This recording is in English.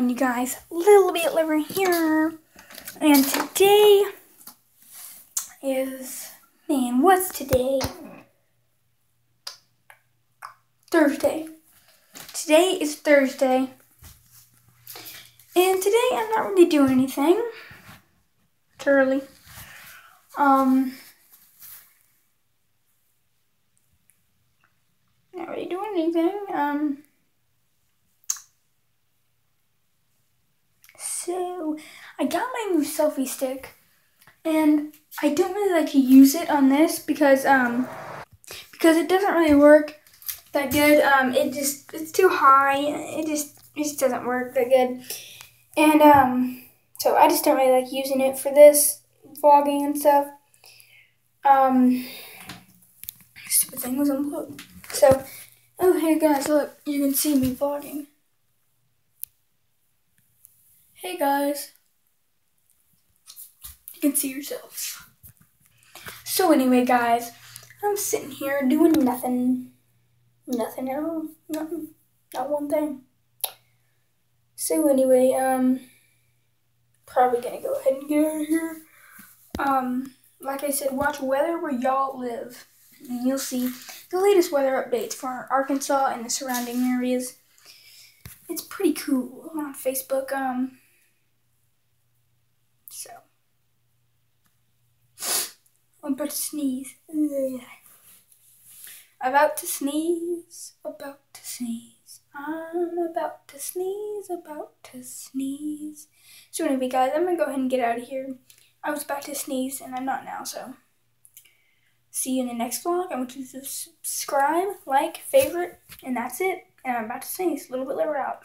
you guys? Little Bit Liver here. And today is, what's today? Thursday. Today is Thursday. And today I'm not really doing anything. It's early. Not really doing anything. So I got my new selfie stick, and I don't really like to use it on this because it doesn't really work that good. It's too high. It just doesn't work that good. And so I just don't really like using it for this vlogging and stuff. Stupid thing was unplugged. So, oh hey guys, look, you can see me vlogging. Hey guys, you can see yourselves. So anyway guys, I'm sitting here doing nothing at all, nothing, not one thing. So anyway, probably gonna go ahead and get out of here. Like I said, watch Weather Where Y'all Live, and you'll see the latest weather updates for Arkansas and the surrounding areas. It's pretty cool on Facebook, so. I'm about to sneeze. Ugh. About to sneeze, about to sneeze. I'm about to sneeze, about to sneeze. So anyway guys, I'm gonna go ahead and get out of here. I was about to sneeze and I'm not now, so. See you in the next vlog. I want you to subscribe, like, favorite, and that's it. And I'm about to sneeze. Little Bit Liver out.